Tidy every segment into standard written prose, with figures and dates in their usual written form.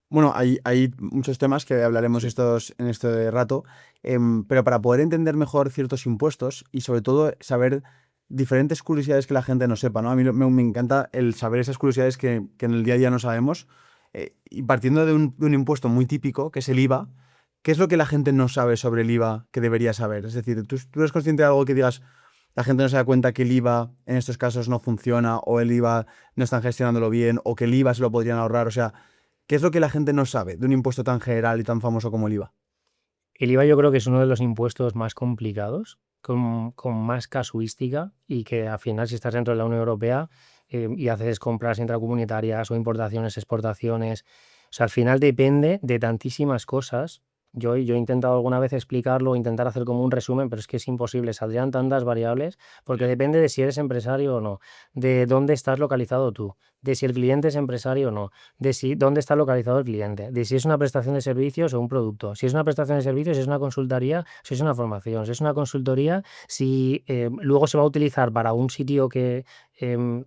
Bueno, hay muchos temas que hablaremos Sí. en este rato, pero para poder entender mejor ciertos impuestos y sobre todo saber diferentes curiosidades que la gente no sepa, ¿no? A mí me encanta el saber esas curiosidades que en el día a día no sabemos, y partiendo de un impuesto muy típico, que es el IVA. ¿Qué es lo que la gente no sabe sobre el IVA que debería saber? Es decir, ¿tú eres consciente de algo que digas, la gente no se da cuenta que el IVA en estos casos no funciona, o el IVA no están gestionándolo bien, o que el IVA se lo podrían ahorrar? O sea, ¿qué es lo que la gente no sabe de un impuesto tan general y tan famoso como el IVA? El IVA yo creo que es uno de los impuestos más complicados, con más casuística y que al final si estás dentro de la Unión Europea y haces compras intracomunitarias o importaciones, exportaciones, o sea, al final depende de tantísimas cosas. Yo he intentado alguna vez explicarlo, intentar hacer como un resumen, pero es que es imposible, saldrían tantas variables porque depende de si eres empresario o no, de dónde estás localizado tú, de si el cliente es empresario o no, de si dónde está localizado el cliente, de si es una prestación de servicios o un producto, si es una prestación de servicios, si es una consultoría, si es una formación, si es una consultoría, si luego se va a utilizar para un sitio que,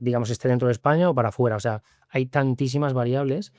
digamos, esté dentro de España o para afuera. O sea, hay tantísimas variables.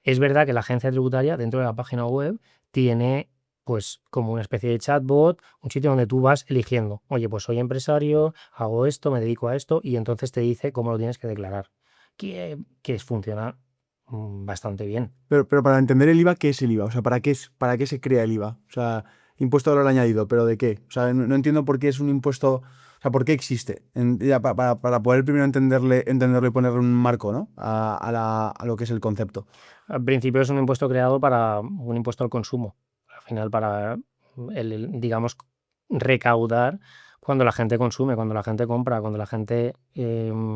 Es verdad que la agencia tributaria, dentro de la página web, tiene pues como una especie de chatbot, un sitio donde tú vas eligiendo, oye, pues soy empresario, hago esto, me dedico a esto, y entonces te dice cómo lo tienes que declarar, que funciona bastante bien. Pero para entender el IVA, ¿qué es el IVA? O sea, para qué se crea el IVA? O sea, impuesto de valor añadido, ¿pero de qué? O sea, no entiendo por qué es un impuesto, o sea, por qué existe. Ya para poder primero entenderlo y ponerle un marco, ¿no? A lo que es el concepto. Al principio es un impuesto creado para un impuesto al consumo, al final para, digamos, recaudar cuando la gente consume, cuando la gente compra, cuando la gente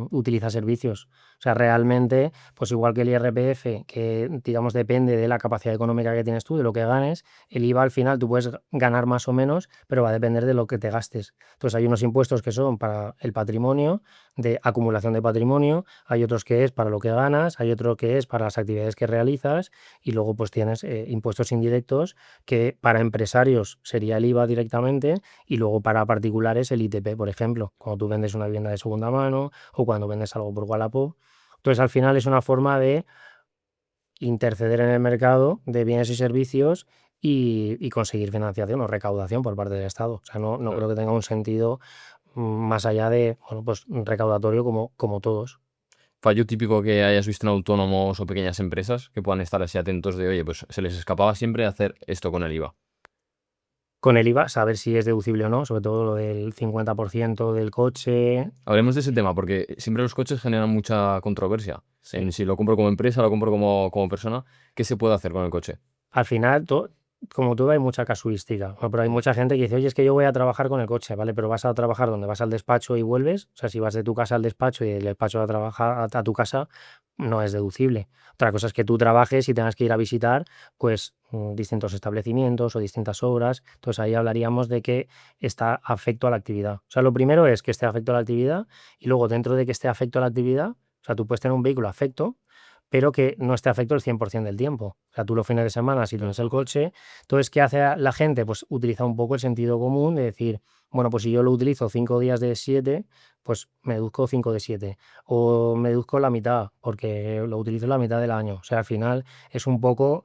utiliza servicios. O sea, realmente, pues igual que el IRPF, que digamos depende de la capacidad económica que tienes tú, de lo que ganes, el IVA al final tú puedes ganar más o menos, pero va a depender de lo que te gastes. Entonces hay unos impuestos que son para el patrimonio, de acumulación de patrimonio, hay otros que es para lo que ganas, hay otro que es para las actividades que realizas y luego pues tienes impuestos indirectos que para empresarios sería el IVA directamente y luego para particulares el ITP, por ejemplo, cuando tú vendes una vivienda de segunda mano o cuando vendes algo por Wallapop. Entonces al final es una forma de interceder en el mercado de bienes y servicios y conseguir financiación o recaudación por parte del Estado. O sea, no Claro. creo que tenga un sentido más allá de, bueno, pues recaudatorio como todos. Fallo típico que hayas visto en autónomos o pequeñas empresas que puedan estar así atentos de, oye, pues se les escapaba siempre hacer esto con el IVA. Con el IVA, saber si es deducible o no, sobre todo lo del 50% del coche. Hablemos de ese tema porque siempre los coches generan mucha controversia. Sí. En si lo compro como empresa, lo compro como persona, ¿qué se puede hacer con el coche? Al final, como todo, hay mucha casuística, ¿no? Pero hay mucha gente que dice, oye, es que yo voy a trabajar con el coche, ¿vale? Pero vas a trabajar donde vas al despacho y vuelves. O sea, si vas de tu casa al despacho y del despacho a trabajar a tu casa, no es deducible. Otra cosa es que tú trabajes y tengas que ir a visitar, pues, distintos establecimientos o distintas obras. Entonces ahí hablaríamos de que está afecto a la actividad. O sea, lo primero es que esté afecto a la actividad y luego dentro de que esté afecto a la actividad, o sea, tú puedes tener un vehículo afecto pero que no esté afecto el 100% del tiempo. O sea, tú los fines de semana, si tienes el coche, entonces, ¿qué hace la gente? Pues utiliza un poco el sentido común de decir, bueno, pues si yo lo utilizo 5 días de 7, pues me deduzco 5 de 7. O me deduzco la mitad, porque lo utilizo la mitad del año. O sea, al final es un poco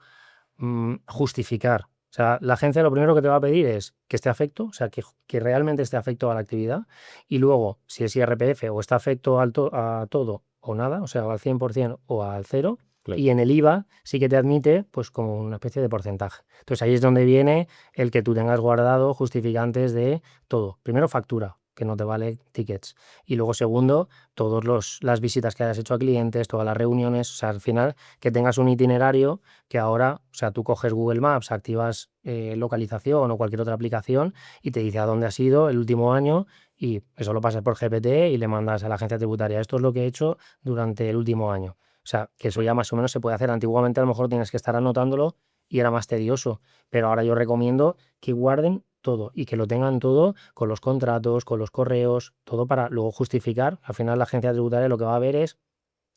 justificar. O sea, la agencia lo primero que te va a pedir es que esté afecto, o sea, que realmente esté afecto a la actividad. Y luego, si es IRPF o está afecto a todo o nada, o sea, o al 100% o al cero. Claro. Y en el IVA sí que te admite pues como una especie de porcentaje. Entonces ahí es donde viene el que tú tengas guardado justificantes de todo. Primero factura, que no te vale tickets. Y luego segundo, todas las visitas que hayas hecho a clientes, todas las reuniones, o sea, al final que tengas un itinerario que ahora, o sea, tú coges Google Maps, activas localización o cualquier otra aplicación y te dice a dónde has ido el último año y eso lo pasas por GPT y le mandas a la agencia tributaria. Esto es lo que he hecho durante el último año. O sea, que eso ya más o menos se puede hacer. Antiguamente a lo mejor tienes que estar anotándolo y era más tedioso, pero ahora yo recomiendo que guarden todo y que lo tengan todo con los contratos, con los correos, todo para luego justificar. Al final la agencia tributaria lo que va a ver es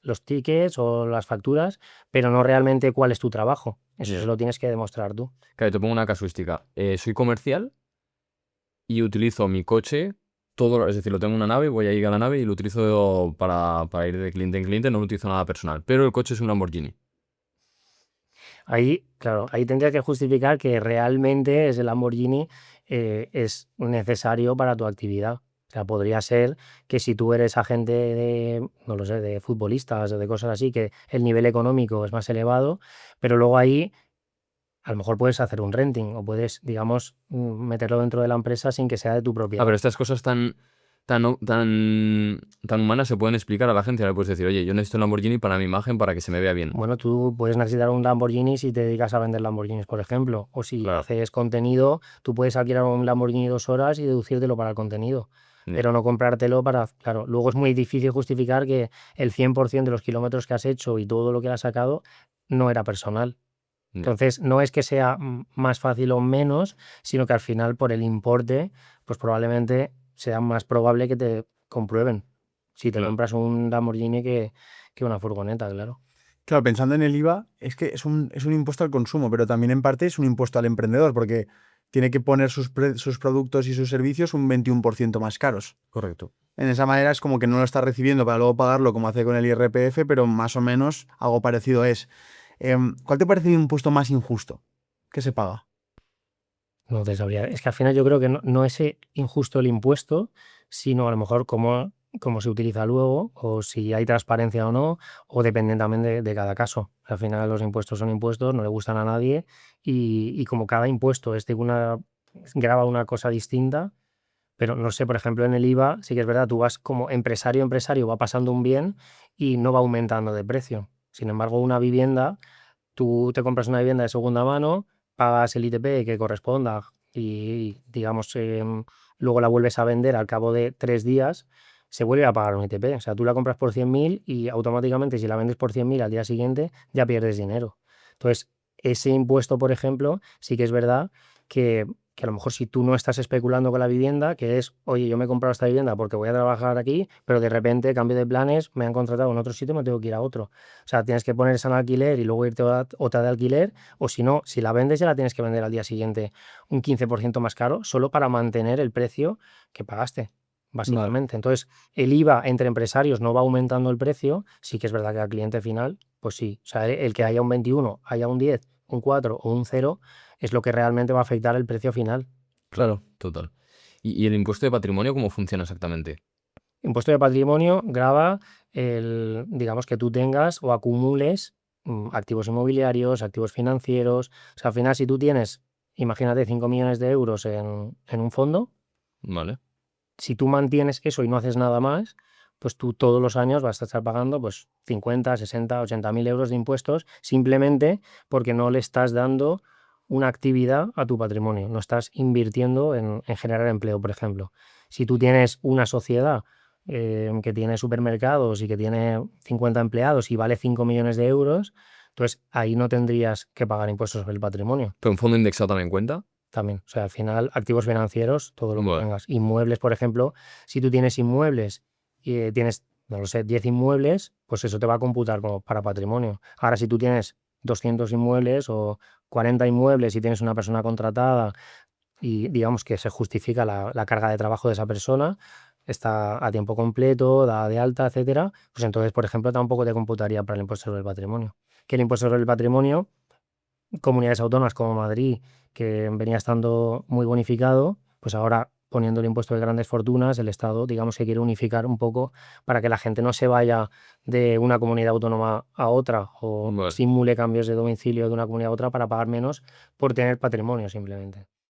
los tickets o las facturas, pero no realmente cuál es tu trabajo. Eso se Ya. lo tienes que demostrar tú. Claro, te pongo una casuística. Soy comercial y utilizo mi coche es decir, lo tengo en una nave, voy a ir a la nave y lo utilizo para ir de cliente en cliente, no lo utilizo nada personal. Pero el coche es un Lamborghini. Ahí, claro, ahí tendrías que justificar que realmente ese Lamborghini es necesario para tu actividad. O sea, podría ser que si tú eres agente de, no lo sé, de futbolistas o de cosas así, que el nivel económico es más elevado, pero luego ahí a lo mejor puedes hacer un renting o puedes, digamos, meterlo dentro de la empresa sin que sea de tu Ah, pero propiedad. estas cosas tan humanas se pueden explicar a la gente. Le puedes decir, oye, yo necesito un Lamborghini para mi imagen, para que se me vea bien. Bueno, tú puedes necesitar un Lamborghini si te dedicas a vender Lamborghinis, por ejemplo, o si Claro. haces contenido, tú puedes alquilar un Lamborghini 2 horas y deducírtelo para el contenido, Ya. pero no comprártelo para, claro, luego es muy difícil justificar que el 100% de los kilómetros que has hecho y todo lo que has sacado no era personal. Ya. Entonces, no es que sea más fácil o menos, sino que al final por el importe, pues probablemente sea más probable que te comprueben si te Claro. compras un Lamborghini que una furgoneta, claro. Claro, pensando en el IVA, es que es un impuesto al consumo, pero también en parte es un impuesto al emprendedor, porque tiene que poner sus productos y sus servicios un 21% más caros. Correcto. En esa manera es como que no lo está recibiendo para luego pagarlo como hace con el IRPF, pero más o menos algo parecido es. ¿Cuál te parece el impuesto más injusto que se paga? No te sabría. Es que al final yo creo que no es injusto el impuesto, sino a lo mejor cómo se utiliza luego, o si hay transparencia o no, o dependen también de cada caso. Al final los impuestos son impuestos, no le gustan a nadie, y como cada impuesto grava una cosa distinta, pero no sé, por ejemplo, en el IVA sí que es verdad, tú vas como empresario, va pasando un bien y no va aumentando de precio. Sin embargo, una vivienda, tú te compras una vivienda de segunda mano, pagas el ITP que corresponda y, digamos, luego la vuelves a vender al cabo de 3 días, se vuelve a pagar un ITP. O sea, tú la compras por 100.000 y automáticamente si la vendes por 100.000 al día siguiente ya pierdes dinero. Entonces, ese impuesto, por ejemplo, sí que es verdad que a lo mejor si tú no estás especulando con la vivienda, que es, oye, yo me he comprado esta vivienda porque voy a trabajar aquí, pero de repente cambio de planes, me han contratado en otro sitio y me tengo que ir a otro. O sea, tienes que poner esa en alquiler y luego irte a otra de alquiler, o si no, si la vendes ya la tienes que vender al día siguiente un 15% más caro, solo para mantener el precio que pagaste, Vale. básicamente. Entonces, el IVA entre empresarios no va aumentando el precio, sí que es verdad que al cliente final, pues sí. O sea, el que haya un 21, haya un 10, un 4 o un 0 es lo que realmente va a afectar el precio final. Claro, total. ¿Y el impuesto de patrimonio cómo funciona exactamente? Impuesto de patrimonio grava digamos, que tú tengas o acumules activos inmobiliarios, activos financieros. O sea, al final, si tú tienes, imagínate, 5 millones de euros en un fondo, Vale. si tú mantienes eso y no haces nada más, pues tú todos los años vas a estar pagando pues 50, 60, 80.000 euros de impuestos simplemente porque no le estás dando una actividad a tu patrimonio, no estás invirtiendo en generar empleo, por ejemplo. Si tú tienes una sociedad que tiene supermercados y que tiene 50 empleados y vale 5 millones de euros, entonces ahí no tendrías que pagar impuestos sobre el patrimonio. ¿Pero un fondo indexado también cuenta? También, o sea, al final, activos financieros, todo lo que Vale. tengas. Inmuebles, por ejemplo, si tú tienes inmuebles y tienes, no lo sé, 10 inmuebles, pues eso te va a computar como para patrimonio. Ahora, si tú tienes 200 inmuebles o 40 inmuebles y tienes una persona contratada y digamos que se justifica la carga de trabajo de esa persona, está a tiempo completo, da de alta, etcétera, pues entonces, por ejemplo, tampoco te computaría para el impuesto sobre el patrimonio. Que el impuesto sobre el patrimonio, comunidades autónomas como Madrid, que venía estando muy bonificado, pues ahora poniendo el impuesto de grandes fortunas, el Estado, digamos que quiere unificar un poco para que la gente no se vaya de una comunidad autónoma a otra o Vale. simule cambios de domicilio de una comunidad a otra para pagar menos por tener patrimonio simplemente.